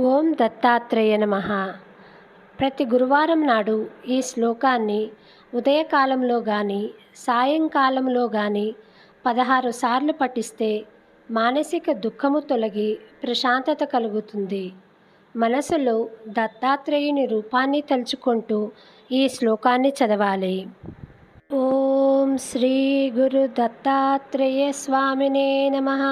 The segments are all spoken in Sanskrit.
ఓం దత్తాత్రేయ నమః. ప్రతి గురువారం నాడు ఈ శ్లోకాన్ని ఉదయకాలంలో కానీ సాయంకాలంలో కానీ 16 సార్లు పఠిస్తే మానసిక దుఃఖము తొలగి ప్రశాంతత కలుగుతుంది. మనసులో దత్తాత్రేయుని రూపాన్ని తలుచుకుంటూ ఈ శ్లోకాన్ని చదవాలి. ఓం శ్రీ గురు దత్తాత్రేయ స్వామినే నమః.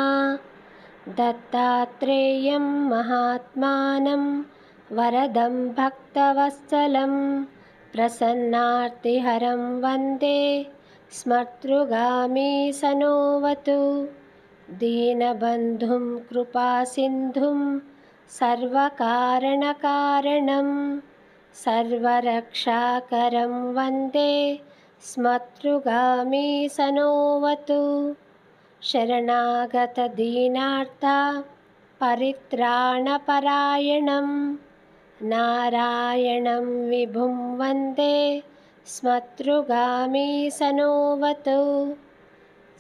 దత్తాత్రేయం మహాత్మానం వరదం భక్తవత్సలం ప్రసన్నార్తిహరం వందే స్మర్తృగామి సనోవతు. దీనబంధుం కృపాసింధుం సర్వకారణకారణం సర్వరక్షాకరం వందే స్మర్తృగామి సనోవతు. శరణాగత దీనార్థ పరిత్రాణపరాయణం నారాయణం విభుం వందే స్మర్తృగామి సనోవతు.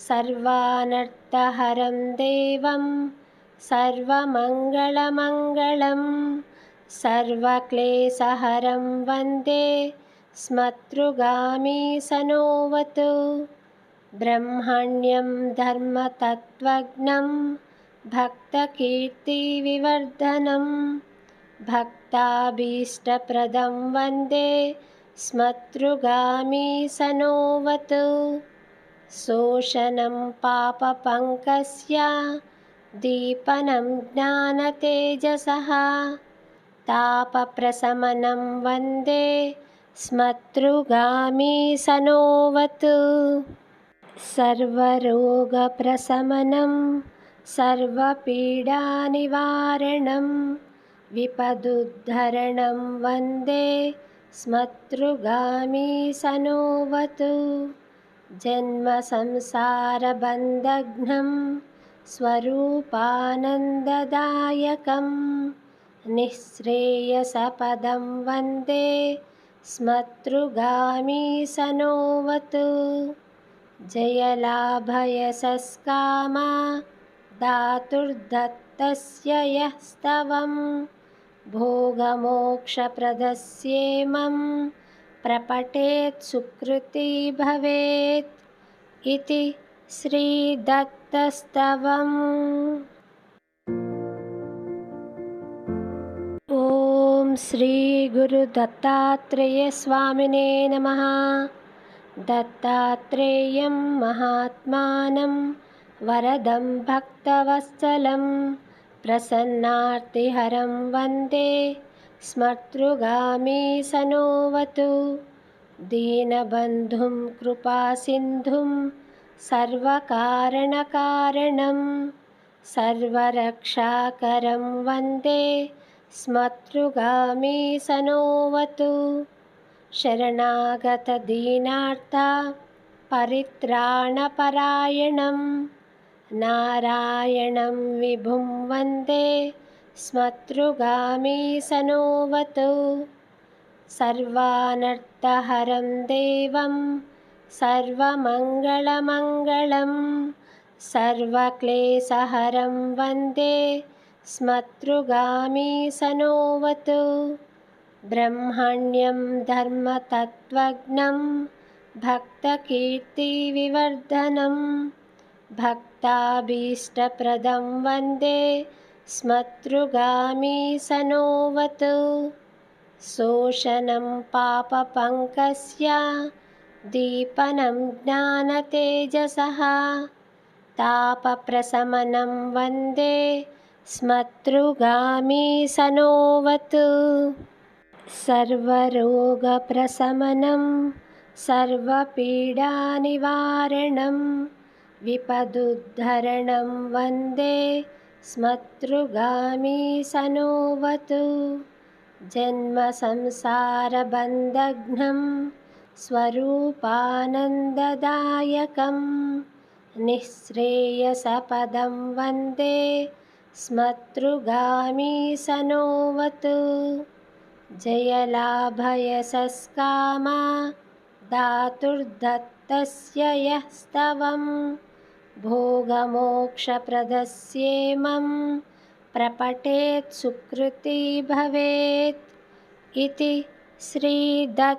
సర్వానర్థహరం దేవం సర్వమంగళమంగళం సర్వక్లేశహరం వందే స్మర్తృగామి సనోవతు. బ్రహ్మణ్యం ధర్మతత్వజ్ఞం భక్తకీర్తివివర్ధనం భక్తాభీష్టప్రదం వందే స్మర్తృగామి సనోవతు. శోషణం పాపపంకస్య దీపనం జ్ఞానతేజసః తాపప్రశమనం వందే స్మర్తృగామి సనోవతు. సర్వరోగప్రశమనం సర్వపీడానివారణం విపదుద్ధరణం వందే స్మర్తృగామి సనోవతు. జన్మసంసారబంధఘ్నం స్వరూపానందదాయకం నిःశ్రేయసపదం వందే స్మర్తృగామి సనోవతు. జయలాభయశస్కామా దాతుర్దత్తస్య యః స్తవం భోగమోక్షప్రదస్యేమం ప్రపఠేత్ సుకృతి భవేత్ ఇతి శ్రీదత్తస్తవం. ఓం శ్రీ గురు దత్తాత్రేయ స్వామినే నమః. దత్తాత్రేయం మహాత్మానం వరదం భక్తవత్సలం ప్రసన్నార్తిహరం వందే స్మర్తృగామి సనోవతు. దీనబంధుం కృపాసింధుం సర్వకారణకారణం సర్వరక్షాకరం వందే స్మర్తృగామి సనోవతు. శరణాగత దీనార్థ పరిత్రాణపరాయణం నారాయణం విభుం వందే స్మర్తృగామి సనోవతు. సర్వానర్థహరం దేవం సర్వమంగళమంగళం సర్వక్లేశహరం వందే స్మర్తృగామి సనోవతు. బ్రహ్మణ్యం ధర్మతత్వజ్ఞం భక్తకీర్తివివర్ధనం భక్తాభీష్టప్రదం వందే స్మర్తృగామి సనోవతు. శోషణం పాపపంకస్య దీపనం జ్ఞానతేజసః తాపప్రశమనం వందే స్మర్తృగామి సనోవతు. సర్వరోగప్రశమనం సర్వపీడానివారణం విపదుద్ధరణం వందే స్మర్తృగామి సనోవతు. జన్మసంసారబంధఘ్నం స్వరూపానందదాయకం నిःశ్రేయసపదం వందే స్మర్తృగామి సనోవతు. జయలాభయశస్కామా దాతుర్దత్తస్య యః స్తవం భోగమోక్షప్రదస్యేమం प्रपठेत् सुकृती भवेत् इति श्रीदत्तस्तवम्।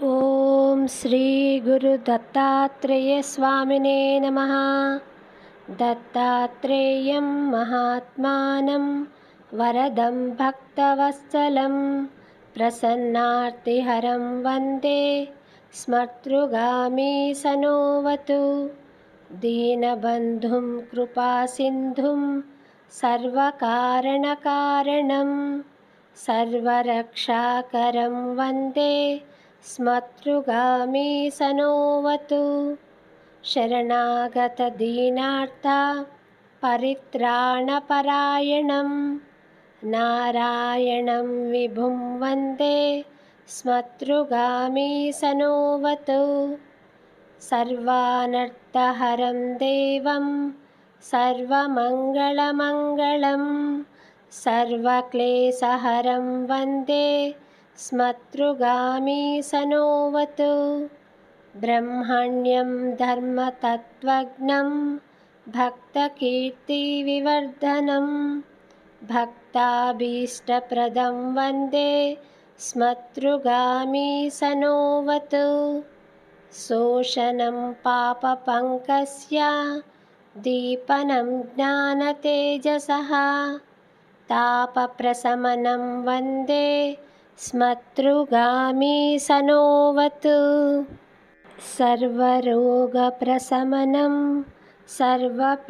ॐ श्री गुरुदत्तात्रेयस्वामिने नमः। दत्तात्रेयं महात्मानं वरदं भक्तवत्सलं प्रसन्नार्तिहरं वन्दे स्मर्तृगामी सनोवतु। दीनबन्धुं कृपासिन्धुं सर्वकारणकारणं सर्वरक्षाकरं वन्दे स्मर्तृगामी सनोवतु। शरणागतदीनार्ता परित्राणपरायणं नारायणं विभुं वन्दे स्मर्तृगामी सनोवतु। सर्वानर्थहरं देवं सर्वमङ्गलमङ्गलं सर्वक्लेशहरं वन्दे स्मर्तृगामी सनोवतु। ब्रह्मण्यं धर्मतत्त्वज्ञं भक्तकीर्तिविवर्धनं भक्ताभीष्टप्रदं वन्दे स्मर्तृगामी सनोवतु। शोषणं पापपङ्कस्य दीपनं ज्ञानतेजसः तापप्रशमनं वन्दे स्मर्तृगामी सनोवतु। सर्वरोगप्रशमनं सर्वपीडानिवारणं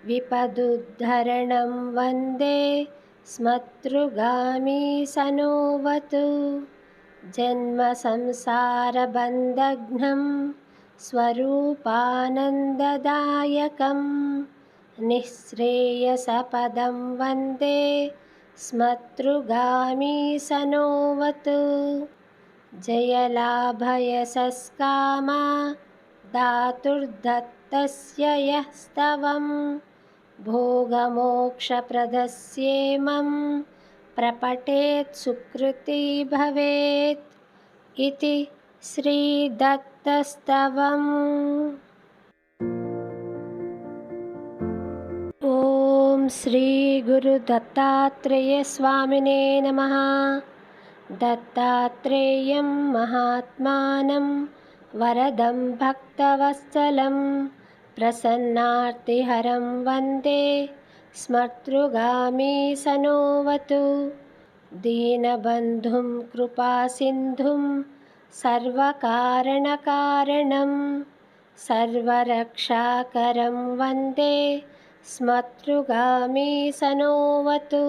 विपदुद्धरणं वन्दे स्मर्तृगामी सनोवतु। जन्मसंसारबन्धघ्नं स्वरूपानन्ददायकं निःश्रेयसपदं वन्दे स्मर्तृगामी सनोवतु। जयलाभयशस्कामा धातुर्दत्तस्य यः स्तवं भोगमोक्षप्रदस्येमं प्रपठेत् सुकृती भवेत् इति श्रीदत्तस्तवम्। ॐ श्री गुरुदत्तात्रेयस्वामिने नमः। दत्तात्रेयं महात्मानं वरदं भक्तवत्सलं प्रसन्नार्तिहरं वन्दे स्मर्तृगामी सनोवतु। दीनबन्धुं कृपासिन्धुं सर्वकारणकारणं सर्वरक्षाकरं वन्दे स्मर्तृगामी सनोवतु।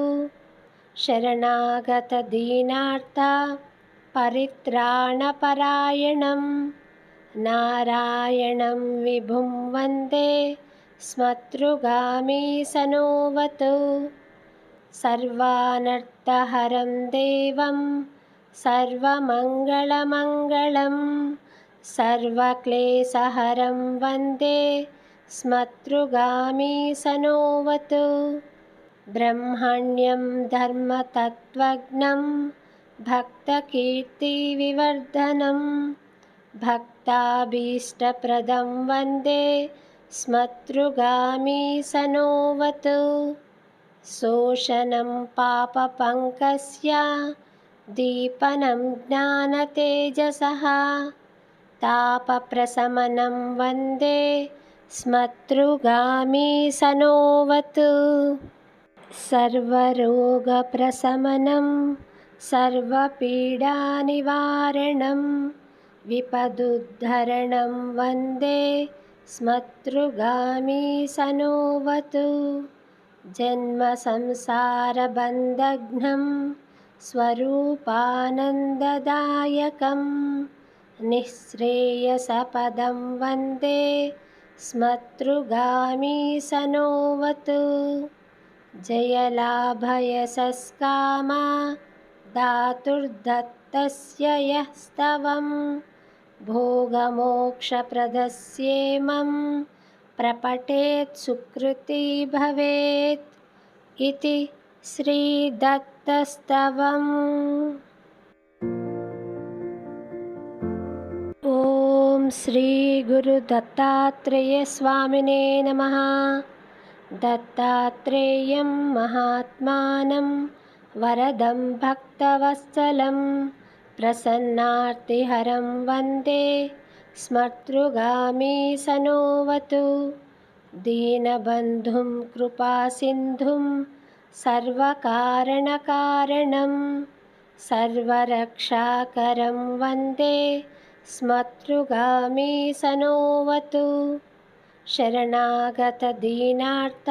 शरणागतदीनार्ता परित्राणपरायणं नारायणं विभुं वन्दे स्मर्तृगामी सनोवतु। सर्वानर्थहरं देवं सर्वमङ्गलमङ्गलं सर्वक्लेशहरं वन्दे स्मर्तृगामी सनोवतु। ब्रह्मण्यं धर्मतत्त्वज्ञं भक्तकीर्तिविवर्धनं भक्ताभीष्टप्रदं वन्दे स्मर्तृगामी सनोवतु। शोषणं पापपङ्कस्य दीपनं ज्ञानतेजसः तापप्रशमनं वन्दे स्मर्तृगामी सनोवतु। सर्वरोगप्रशमनं सर्वपीडानिवारणं विपदुद्धरणं वन्दे स्मर्तृगामी सनोवतु। जन्मसंसारबन्धघ्नं स्वरूपानन्ददायकं निःश्रेयसपदं वन्दे स्मर्तृगामी सनोवतु। जयलाभयशस्कामा धातुर्दत्तस्य यः स्तवं भोगमोक्षप्रदस्येमं प्रपठेत् सुकृती भवेत् इति श्रीदत्तस्तवम्। ॐ శ్రీ గురు దత్తాత్రేయ స్వామినే నమః. దత్తాత్రేయం మహాత్మానం వరదం భక్తవత్సలం ప్రసన్నార్తిహరం వందే స్మర్తృగామి సనోవతు. దీనబంధుం కృపాసింధుం సర్వకారణకారణం సర్వరక్షాకరం వందే స్మర్తృగామి సనోవతు. శరణాగతదీనార్త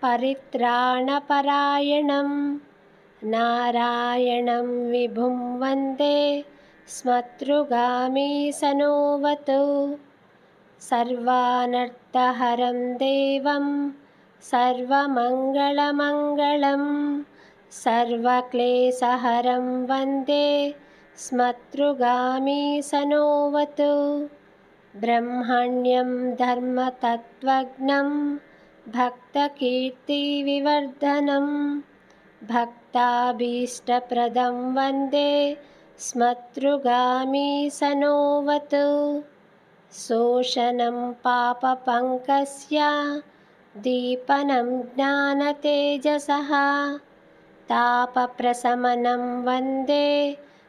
పరిత్రాణపరాయణం నారాయణం విభుం వందే స్మర్తృగామి సనోవతు. సర్వానర్థహరం దేవం సర్వమంగళమంగళం సర్వక్లేశహరం వందే స్మర్తృగామి సనోవతు. బ్రహ్మణ్యం ధర్మతత్వజ్ఞం భక్తకీర్తివివర్ధనం భక్తాభీష్టప్రదం వందే స్మర్తృగామి సనోవతు. శోషణం పాపపంకస్య దీపనం జ్ఞానతేజసః తాపప్రశమనం వందే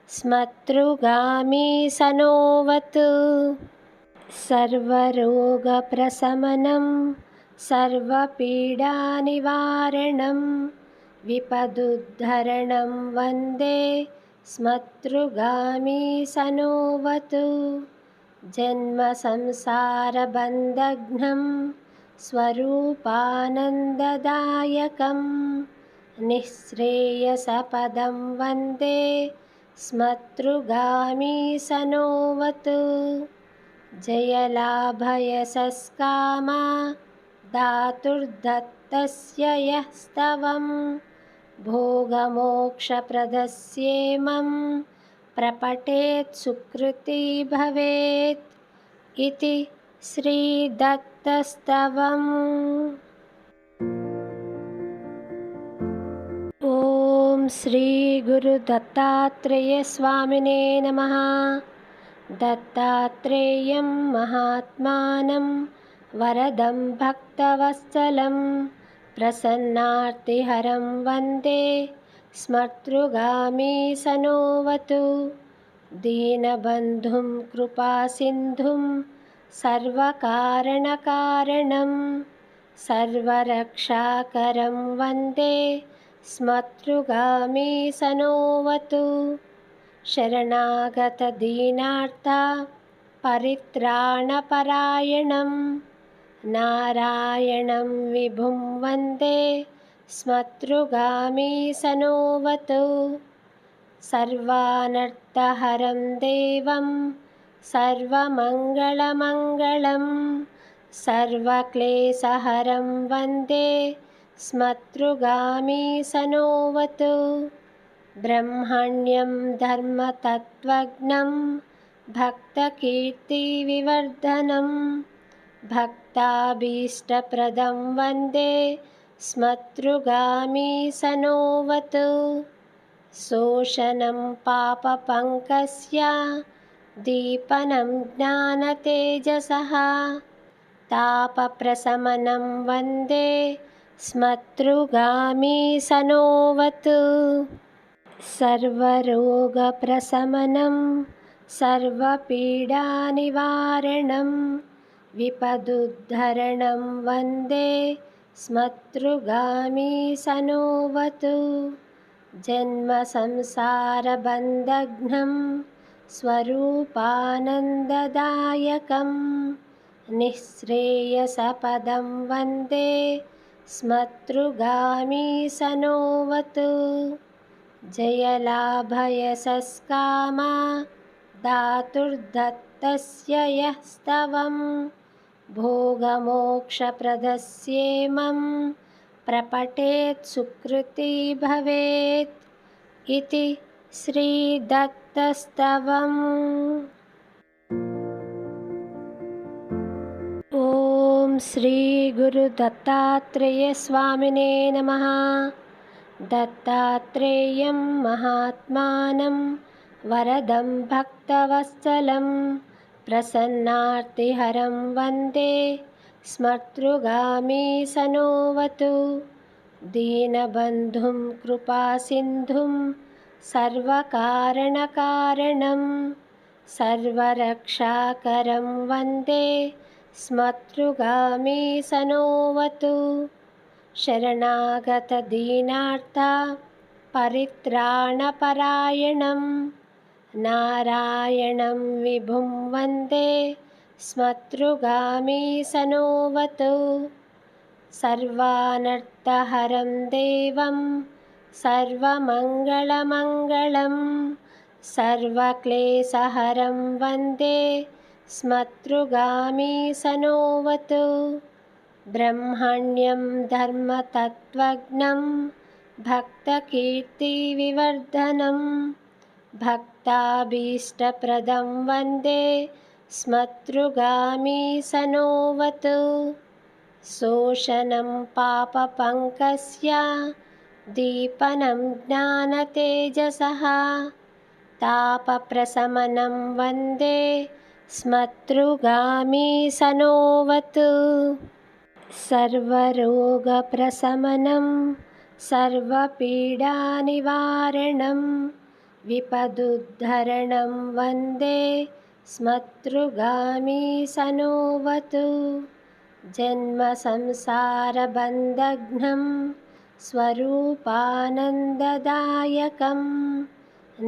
స్మర్తృగామి సనోవతు. సర్వరోగప్రశమనం సర్వపీడానివారణం విపదుద్ధరణం వందే స్మర్తృగామి సనోవతు. జన్మసంసారబంధఘ్నం స్వరూపానందదాయకం నిःశ్రేయసపదం వందే స్మర్తృగామి సనోవతు. జయలాభయశస్కామా దాతుర్దత్తస్య యః స్తవం భోగమోక్షప్రదస్యేమం ప్రపఠేత్ సుకృతి భవేత్. ఇతి శ్రీదత్తస్తవం. ఓం శ్రీ గురు దత్తాత్రేయ స్వామినే నమః. దత్తాత్రేయం మహాత్మానం వరదం భక్తవత్సలం ప్రసన్నార్తిహరం వందే స్మర్తృగామి సనోవతు. దీనబంధుం కృపాసింధుం సర్వకారణకారణం సర్వరక్షాకరం వందే స్మర్తృగామి సనోవతు. శరణాగతదీనార్త పరిత్రాణపరాయణం నారాయణం విభుం వందే స్మర్తృగామి సనోవతు. సర్వానర్థహరం దేవం సర్వమంగళమంగళం సర్వక్లేశహరం వందే స్మర్తృగామి సనోవతు. బ్రహ్మణ్యం ధర్మతత్వజ్ఞం భక్తకీర్తివివర్ధనం భక్తాభీష్టప్రదం వందే స్మర్తృగామి సనోవతు. శోషణం పాపపంకస్య దీపనం జ్ఞానతేజసః తాపప్రశమనం వందే స్మర్తృగామి సనోవతు. సర్వరోగప్రశమనం సర్వపీడానివారణం విపదుద్ధరణం వందే స్మర్తృగామి సనోవతు. జన్మసంసారబంధఘ్నం స్వరూపానందదాయకం నిःశ్రేయసపదం వందే స్మర్తృగామి సనోవతు. జయలాభయశస్కామా దాతుర్దత్తస్య యః స్తవం భోగమోక్షప్రదస్యేమం ప్రపఠేత్ సుకృతి భవేత్. ఇతి శ్రీదత్తస్తవం. ఓం శ్రీ గురు దత్తాత్రేయ స్వామినే నమః. దత్తాత్రేయం మహాత్మానం వరదం భక్తవత్సలం प्रसन्नार्तिहरं वन्दे स्मर्तृगामीसनोऽवतु दीनबन्धुं कृपासिन्धुं सर्वकारणकारणं सर्वरक्षाकरं वन्दे स्मर्तृगामीसनोऽवतु शरणागतदीनार्ता परित्राणपरायणं नारायणं विभुं वन्दे स्मर्तृगामीसनोऽवतु सर्वानर्थहरं देवं सर्वमङ्गलमङ्गलं सर्वक्लेशहरं वन्दे स्मर्तृगामीसनोऽवतु ब्रह्मण्यं धर्मतत्त्वज्ञं भक्तकीर्तिविवर्धनं भक्ताभीष्टप्रदं वन्दे स्मर्तृगामीसनोऽवतु शोषणं पापपङ्कस्य दीपनं ज्ञानतेजसः तापप्रशमनं वन्दे स्मर्तृगामीसनोऽवतु सर्वरोगप्रशमनं सर्वपीडानिवारणं विपदुद्धरणं वन्दे स्मर्तृगामीसनोऽवतु जन्मसंसारबन्धघ्नं स्वरूपानन्ददायकं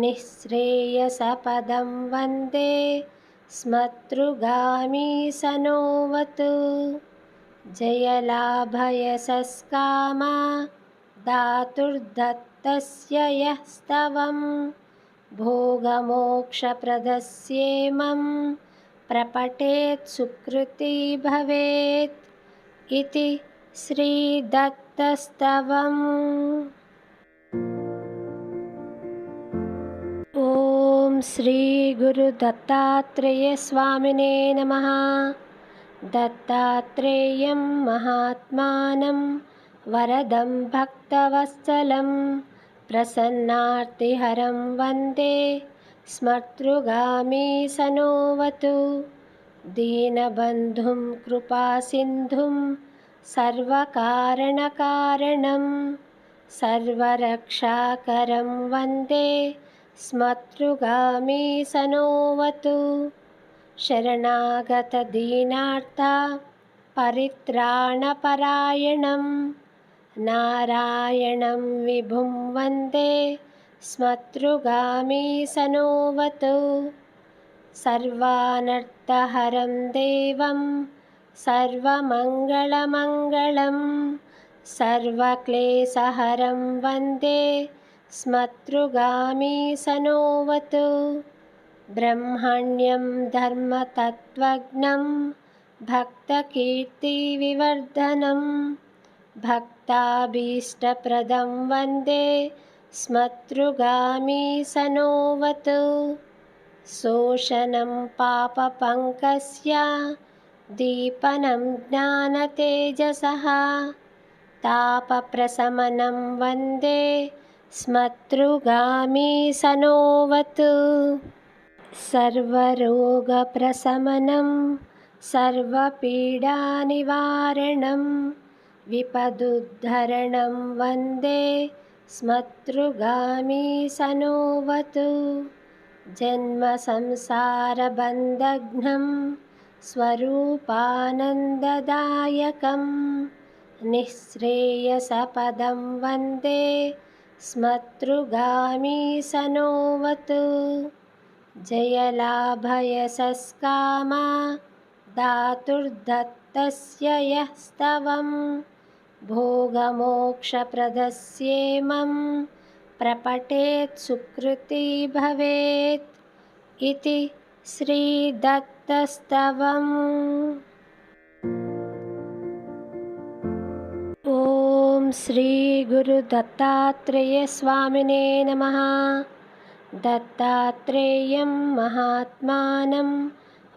निःश्रेयसपदं वन्दे स्मर्तृगामीसनोऽवतु जयलाभयशस्कामा धातुर्दत्तस्य यः स्तवं भोगमोक्षप्रदस्येमं प्रपठेत् सुकृती भवेत् इति श्रीदत्तस्तवम्। ॐ श्री गुरुदत्तात्रेय स्वामिने नमः। दत्तात्रेयं महात्मानं वरदं भक्तवत्सलं प्रसन्नार्तिहरं वन्दे स्मर्तृगामीसनोऽवतु दीनबन्धुं कृपासिन्धुं सर्वकारणकारणं सर्वरक्षाकरं वन्दे स्मर्तृगामीसनोऽवतु शरणागतदीनार्ता परित्राणपरायणं नारायणं विभुं वन्दे स्मर्तृगामीसनोऽवतु सर्वानर्थहरं देवं सर्वमङ्गलमङ्गलं सर्वक्लेशहरं वन्दे स्मर्तृगामीसनोऽवतु ब्रह्मण्यं धर्मतत्त्वज्ञं भक्तकीर्तिविवर्धनं भक्ताभीष्टप्रदं वन्दे स्मर्तृगामीसनोऽवतु शोषणं पापपङ्कस्य दीपनं ज्ञानतेजसः तापप्रशमनं वन्दे स्मर्तृगामीसनोऽवतु सर्वरोगप्रशमनं सर्वपीडानिवारणं विपदुद्धरणं वन्दे स्मर्तृगामीसनोऽवतु जन्मसंसारबन्धघ्नं स्वरूपानन्ददायकं निःश्रेयसपदं वन्दे स्मर्तृगामीसनोऽवतु जयलाभयशस्कामा धातुर्दत्तस्य यः स्तवं भोगमोक्षप्रदस्येमं प्रपठेत् सुकृती भवेत् इति श्रीदत्तस्तवम्। ॐ श्री गुरुदत्तात्रेय स्वामिने नमः। दत्तात्रेयं महात्मानं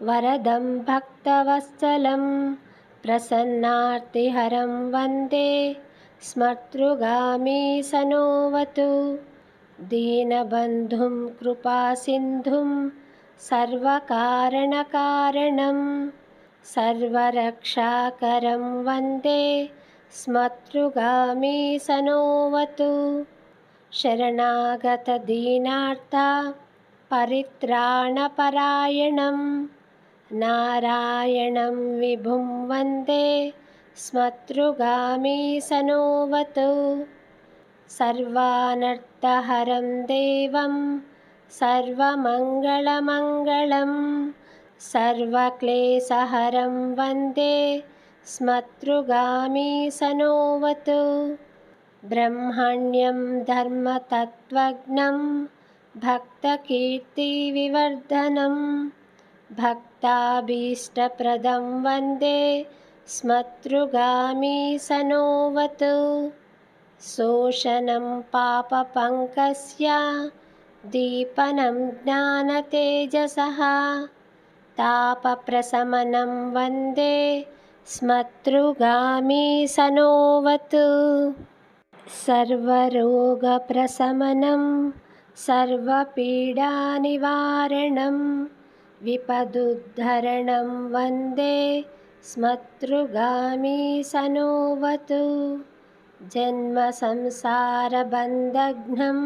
वरदं भक्तवत्सलं प्रसन्नार्तिहरं वन्दे स्मर्तृगामीसनोऽवतु दीनबन्धुं कृपासिन्धुं सर्वकारणकारणं सर्वरक्षाकरं वन्दे स्मतृगामी सनोवतु। शरणागतदीनार्ता परित्राणपरायणं नारायणं विभुं वन्दे स्मतृगामी सनोवतु। सर्वानर्थहरं देवं सर्वमङ्गलमङ्गलं सर्वक्लेशहरं वन्दे स्मतृगामी सनोवतु। ब्रह्मण्यं धर्मतत्त्वज्ञं भक्तकीर्तिविवर्धनं भक्ताभीष्टप्रदं वन्दे स्मतृगामी सनोवतु। शोषणं पापपङ्कस्य दीपनं ज्ञानतेजसः तापप्रशमनं वन्दे स्मतृगामी सनोवतु। सर्वरोगप्रशमनं सर्वपीडानिवारणं विपदुद्धरणं वन्दे स्मतृगामी सनोवतु। जन्मसंसारबन्धघ्नं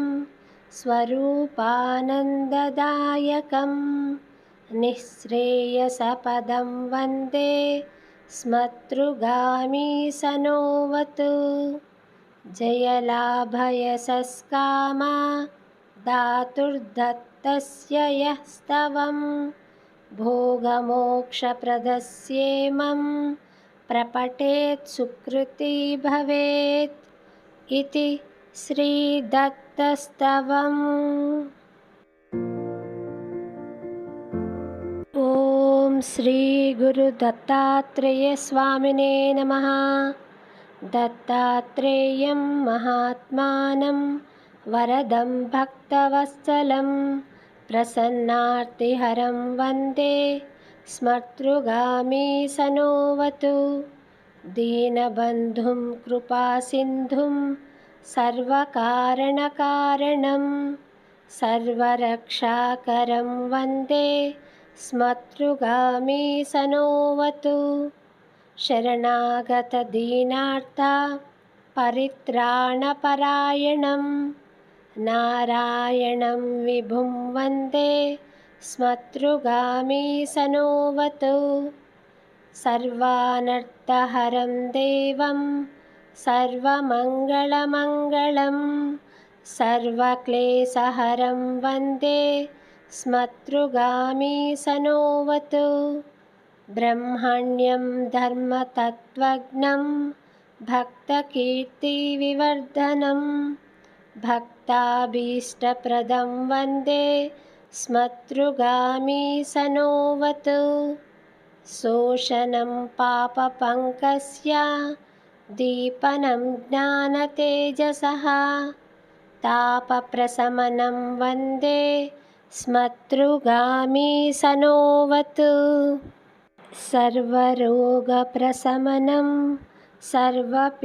स्वरूपानन्ददायकं निःश्रेयसपदं वन्दे स्मतृगामी सनोवतु। जयलाभयशस्कामा धातुर्दत्तस्य यः स्तवं भोगमोक्षप्रदस्येमं प्रपठेत् सुकृती भवेत् इति श्रीदत्तस्तवम्। ॐ श्री गुरुदत्तात्रेय स्वामिने नमः। दत्तात्रेयं महात्मानं वरदं भक्तवत्सलं प्रसन्नार्तिहरं वन्दे स्मतृगामी सनोवतु। दीनबन्धुं कृपासिन्धुं सर्वकारणकारणं सर्वरक्षाकरं वन्दे स्मतृगामी सनोवतु। शरणागतदीनार्ता परित्राणपरायणं नारायणं विभुं वन्दे स्मतृगामी सनोवतु। सर्वानर्थहरं देवं सर्वमङ्गलमङ्गलं सर्वक्लेशहरं वन्दे स्मतृगामी सनोवतु। ब्रह्मण्यं धर्मतत्त्वज्ञं भक्तकीर्तिविवर्धनं भक्ताभीष्टप्रदं वन्दे स्मतृगामी सनोवतु। शोषणं पापपङ्कस्य दीपनं ज्ञानतेजसः तापप्रशमनं वन्दे स्मतृगामी सनोवतु। सर्वरोगप्रशमनं सर्वपीडानिवारणं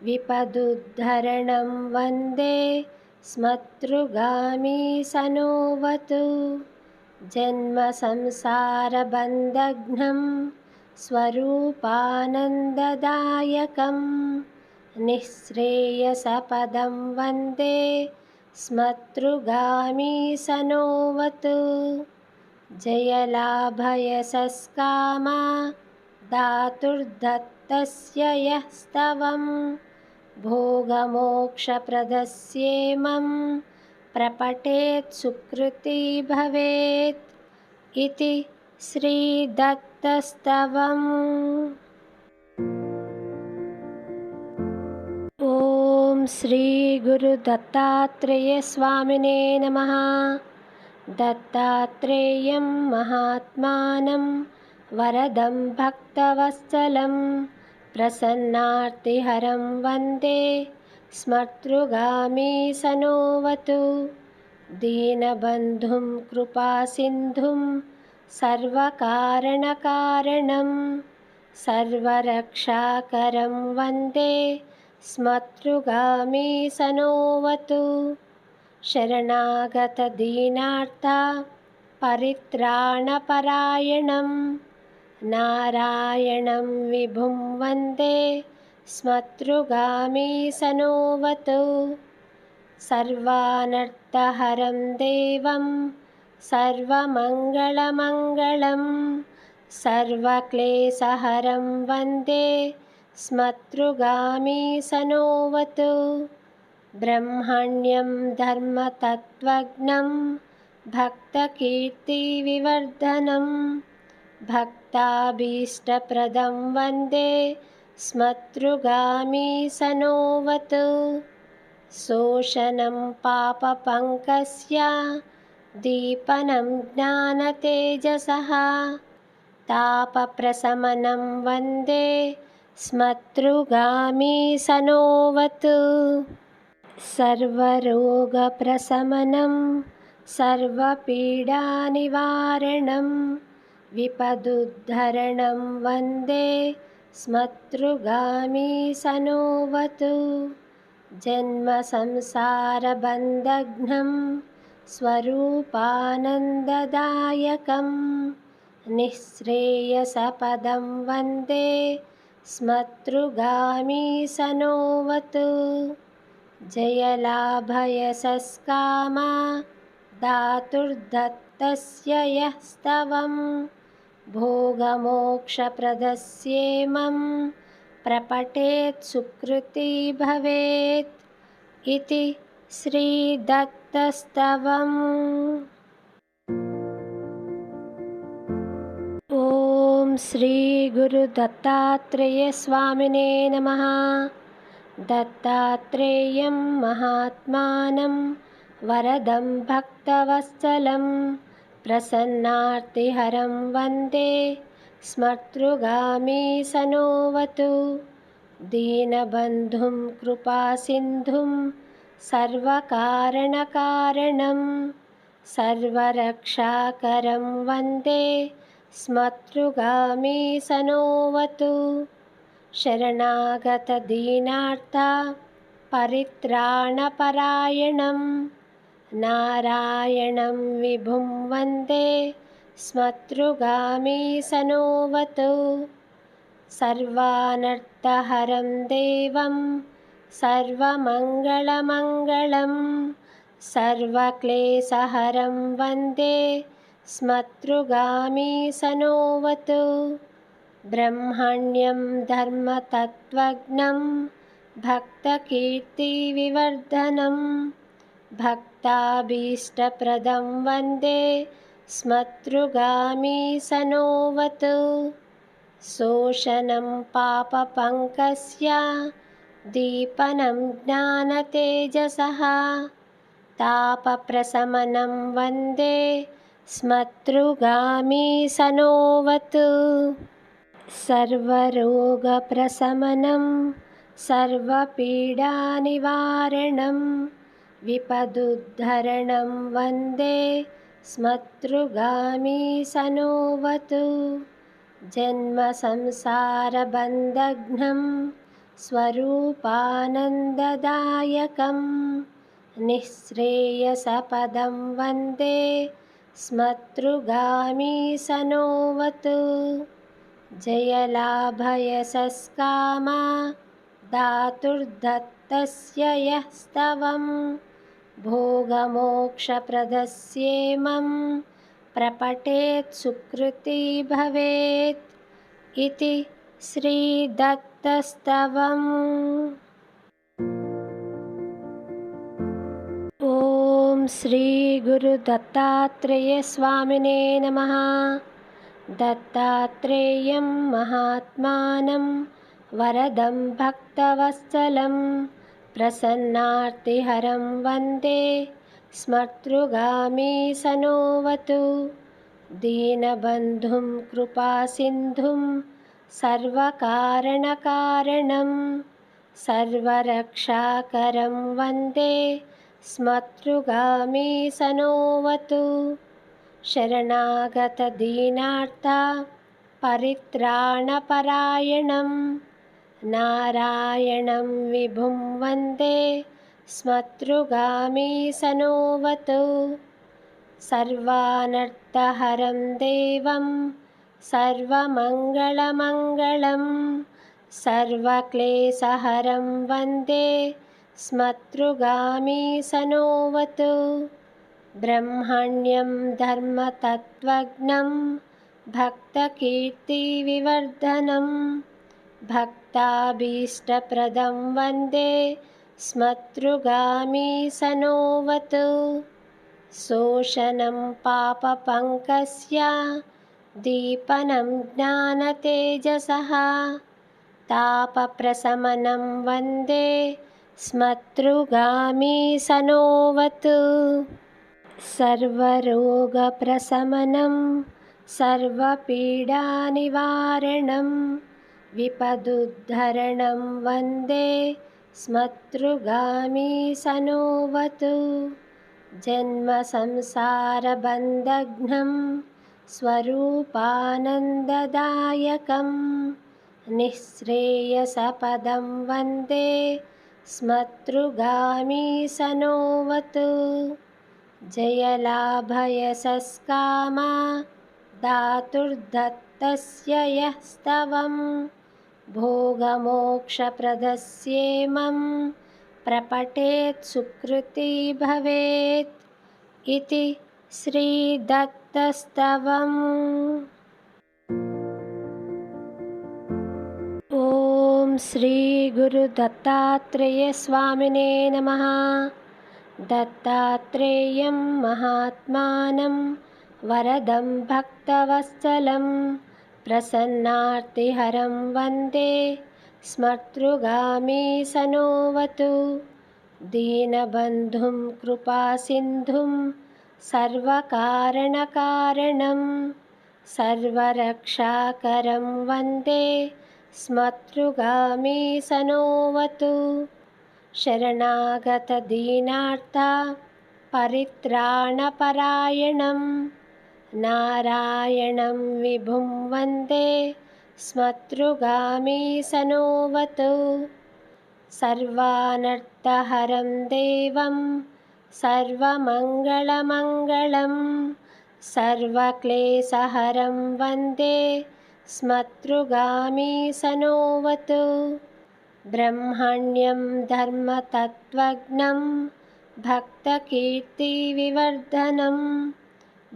विपदुद्धरणं वन्दे स्मतृगामी सनोवतु। जन्मसंसारबन्धघ्नं स्वरूपानन्ददायकं निःश्रेयसपदं वन्दे स्मतृगामी सनोवतु। जयलाभयशस्कामा धातुर्दत्तस्य यः स्तवं भोगमोक्षप्रदस्येमं प्रपठेत् सुकृती भवेत् इति श्रीदत्तस्तवम्। ॐ श्री गुरुदत्तात्रेय स्वामिने नमः। दत्तात्रेयं महात्मानं वरदं भक्तवत्सलं प्रसन्नार्तिहरं वन्दे स्मतृगामी सनोवतु। दीनबन्धुं कृपासिन्धुं सर्वकारणकारणं सर्वरक्षाकरं वन्दे स्मतृगामी सनोवतु। शरणागतदीनार्थ परित्राणपरायणं नारायणं विभुं वन्दे स्मतृगामी सनोवतु सर्वानर्थहरं देवं सर्वमङ्गलमङ्गलं सर्वक्लेशहरं वन्दे स्मतृगामी सनोवतु ब्रह्मण्यं धर्मतत्त्वज्ञं भक्तकीर्तिविवर्धनं भक्ताभीष्टप्रदं वन्दे स्मतृगामी सनोवतु शोषणं पापपङ्कस्य दीपनं ज्ञानतेजसः तापप्रशमनं वन्दे स्मतृगामी सनोवतु सर्वरोगप्रशमनं सर्वपीडानिवारणं विपदुद्धरणं वन्दे स्मतृगामी सनोवतु जन्मसंसारबन्धघ्नं स्वरूपानन्ददायकं निःश्रेयसपदं वन्दे स्मतृगामी सनोवतु जयलाभयशस्कामा धातुर्दत्तस्य यः स्तवं भोगमोक्षप्रदस्येमं प्रपठेत् सुकृती भवेत् इति श्रीदत्तस्तवम्। ॐ श्री गुरुदत्तात्रेय स्वामिने नमः। दत्तात्रेयं महात्मानं वरदं भक्तवत्सलं प्रसन्नार्तिहरं वन्दे स्मतृगामी सनोवतु दीनबन्धुं कृपासिन्धुं सर्वकारणकारणं सर्वरक्षाकरं वन्दे स्मतृगामी सनोवतु शरणागतदीनार्थ परित्राणपरायणं नारायणं विभुं वन्दे स्मतृगामी सनोवतु सर्वानर्थहरं देवं सर्वमङ्गलमङ्गलं सर्वक्लेशहरं वन्दे स्मतृगामी सनोवतु ब्रह्मण्यं धर्मतत्त्वज्ञं भक्तकीर्तिविवर्धनं भक्ताभीष्टप्रदं वन्दे स्मतृगामी सनोवतु शोषणं पापपङ्कस्य दीपनं ज्ञानतेजसः तापप्रशमनं वन्दे स्मतृगामी सनोवतु सर्वरोगप्रशमनं सर्वपीडानिवारणं विपदुद्धरणं वन्दे स्मतृगामी सनोवतु जन्मसंसारबन्धघ्नं स्वरूपानन्ददायकं निःश्रेयसपदं वन्दे स्मतृगामी सनोवतु जयलाभयशस्कामा धातुर्दत्तस्य यः स्तवं भोगमोक्षप्रदस्येमं प्रपठेत् सुकृती भवेत् इति श्रीदत्तस्तवम्। ॐ श्री गुरुदत्तात्रेय स्वामिने नमः। दत्तात्रेयं महात्मानं वरदं भक्तवत्सलं प्रसन्नार्तिहरं वन्दे स्मतृगामी सनोवतु दीनबन्धुं कृपासिन्धुं सर्वकारणकारणं सर्वरक्षाकरं वन्दे स्मतृगामी सनोवतु शरणागतदीनार्थ परित्राणपरायणं नारायणं विभुं वन्दे स्मतृगामी सनोऽवतु सर्वानर्थहरं देवं सर्वमङ्गलमङ्गलं सर्वक्लेशहरं वन्दे स्मतृगामी सनोऽवतु ब्रह्मण्यं धर्मतत्त्वज्ञं भक्तकीर्तिविवर्धनं भक्ताभीष्टप्रदं वन्दे स्मतृगामी सनोऽवतु शोषणं पापपङ्कस्य दीपनं ज्ञानतेजसः तापप्रशमनं वन्दे स्मतृगामी सनोऽवतु सर्वरोगप्रशमनं सर्वपीडानिवारणं विपदुद्धरणं वन्दे स्मतृगामी सनोऽवतु जन्मसंसारबन्धघ्नं स्वरूपानन्ददायकं निःश्रेयसपदं वन्दे स्मतृगामी सनोऽवतु जयलाभयशस्कामा धातुर्दत्तस्य यः स्तवं भोगमोक्षप्रदस्येमं प्रपठेत् सुकृती भवेत् इति श्रीदत्तस्तवम्। ॐ श्री गुरुदत्तात्रेय स्वामिने नमः। दत्तात्रेयं महात्मानं वरदं भक्तवत्सलं प्रसन्नार्तिहरं वन्दे स्मतृगामी सनोऽवतु दीनबन्धुं कृपासिन्धुं सर्वकारणकारणं सर्वरक्षाकरं वन्दे स्मतृगामी सनोऽवतु शरणागतदीनार्थ परित्राणपरायणं नारायणं विभुं वन्दे स्मतृगामी सनोऽवतु सर्वानर्थहरं देवं सर्वमङ्गलमङ्गलं सर्वक्लेशहरं वन्दे स्मतृगामी सनोऽवतु ब्रह्मण्यं धर्मतत्त्वज्ञं भक्तकीर्तिविवर्धनं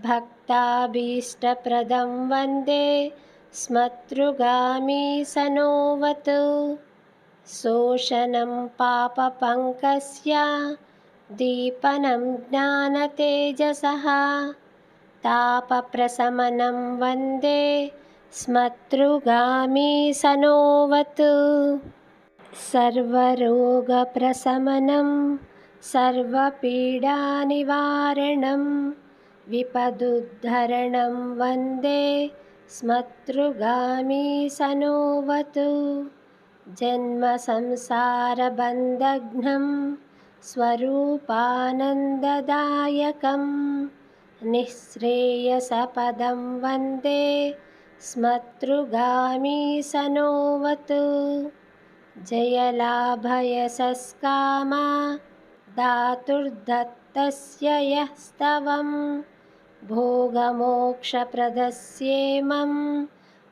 भक्ताभीष्टप्रदं वन्दे स्मतृगामी सनोऽवतु शोषणं पापपङ्कस्य दीपनं ज्ञानतेजसः तापप्रशमनं वन्दे स्मतृगामी सनोऽवतु सर्वरोगप्रशमनं सर्वपीडानिवारणं विपदुद्धरणं वन्दे स्मतृगामी सनोऽवतु जन्मसंसारबन्धघ्नं स्वरूपानन्ददायकं निःश्रेयसपदं वन्दे स्मतृगामी सनोऽवतु जयलाभयशस्कामा धातुर्दत्तस्य यः स्तवं भोगमोक्षप्रदस्येमं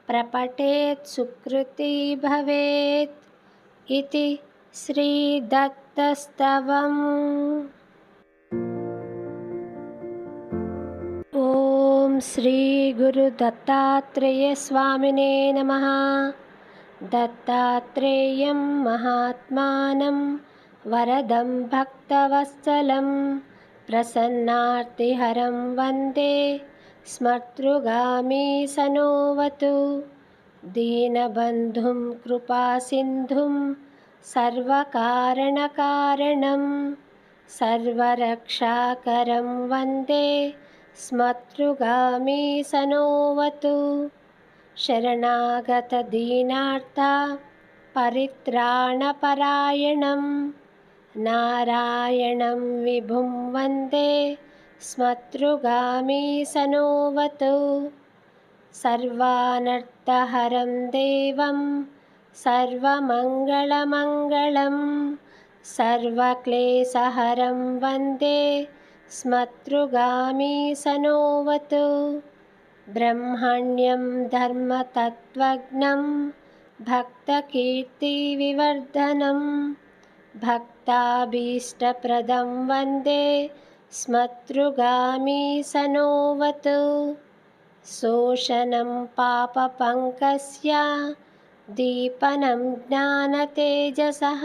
प्रपठेत् सुकृती भवेत् इति श्रीदत्तस्तवम्। ॐ श्री गुरुदत्तात्रेय स्वामिने नमः। दत्तात्रेयं महात्मानं वरदं भक्तवत्सलं प्रसन्नार्तिहरं वन्दे स्मतृगामी सनोऽवतु दीनबन्धुं कृपासिन्धुं सर्वकारणकारणं सर्वरक्षाकरं वन्दे स्मतृगामी सनोऽवतु शरणागतदीनार्थ परित्राणपरायणं नारायणं विभुं वन्दे स्मतृगामी सनोऽवतु सर्वानर्थहरं देवं सर्वमङ्गलमङ्गलं सर्वक्लेशहरं वन्दे स्मतृगामी सनोवतु। ब्रह्मण्यं धर्मतत्त्वज्ञं भक्तकीर्तिविवर्धनं भक्ताभीष्टप्रदं वन्दे स्मतृगामी सनोवतु। शोषणं पापपङ्कस्य दीपनं ज्ञानतेजसः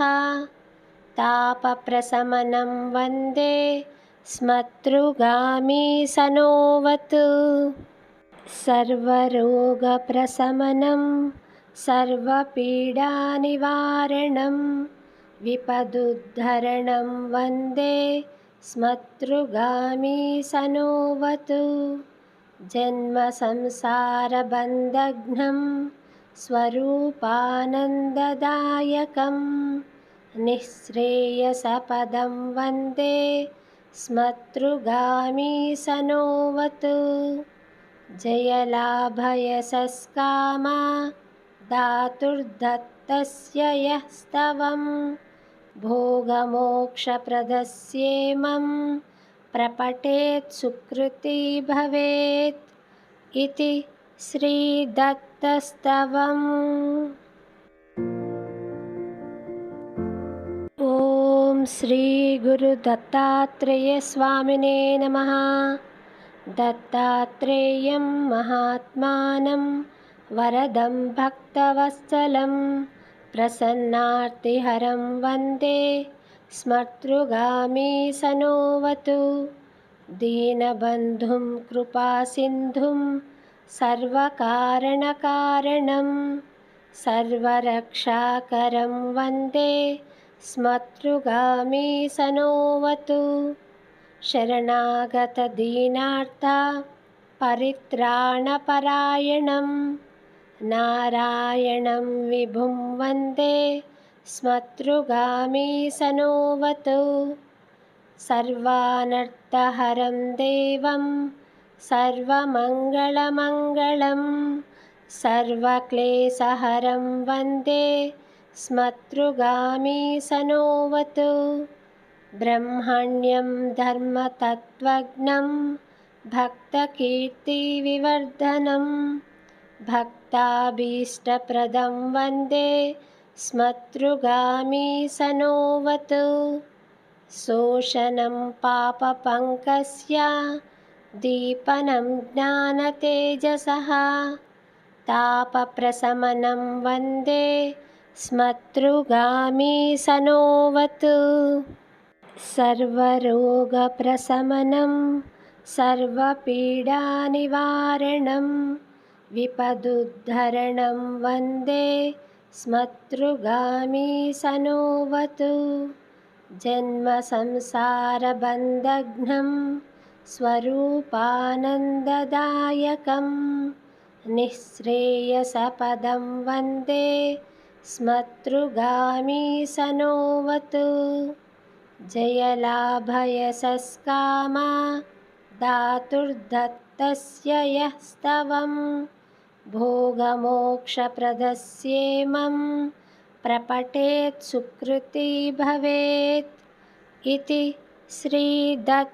तापप्रशमनं वन्दे स्मतृगामी सनोवतु। सर्वरोगप्रशमनं सर्वपीडानिवारणं विपदुद्धरणं वन्दे स्मतृगामी सनोवतु। जन्मसंसारबन्धघ्नं स्वरूपानन्ददायकं निःश्रेयसपदं वन्दे स्मतृगामी सनोवतु। जयलाभयशस्कामा धातुर्दत्तस्य यः स्तवं भोगमोक्षप्रदस्येमं प्रपठेत् सुकृती भवेत् इति श्रीदत्तस्तवम्। ॐ श्री गुरुदत्तात्रेयस्वामिने नमः। दत्तात्रेयं महात्मानं वरदं भक्तवत्सलं प्रसन्नार्तिहरं वन्दे स्मतृगामी सनोवतु। दीनबन्धुं कृपासिन्धुं सर्वकारणकारणं सर्वरक्षाकरं वन्दे स्मतृगामी सनोवतु। शरणागतदीनार्थ परित्राणपरायणं नारायणं विभुं वन्दे स्मतृगामी सनोवतु। सर्वानर्थहरं देवं सर्वमङ्गलमङ्गलं सर्वक्लेशहरं वन्दे स्मतृगामी सनोवतु। ब्रह्मण्यं धर्मतत्त्वज्ञं भक्तकीर्तिविवर्धनं भक्ताभीष्टप्रदं वन्दे स्मतृगामी सनोवतु। शोषणं पापपङ्कस्य दीपनं ज्ञानतेजसः तापप्रशमनं वन्दे स्मतृगामी सनोवतु। सर्वरोगप्रशमनं सर्वपीडानिवारणं विपदुद्धरणं वन्दे स्मतृगामी सनोवतु। जन्मसंसारबन्धघ्नं स्वरूपानन्ददायकं निःश्रेयसपदं वन्दे स्मतृगामी सनोवतु। जयलाभयशस्कामा धातुर्दत्तस्य यः स्तवं भोगमोक्षप्रदस्येमं प्रपठेत् सुकृती भवेत् इति श्रीदत्तस्तवम्।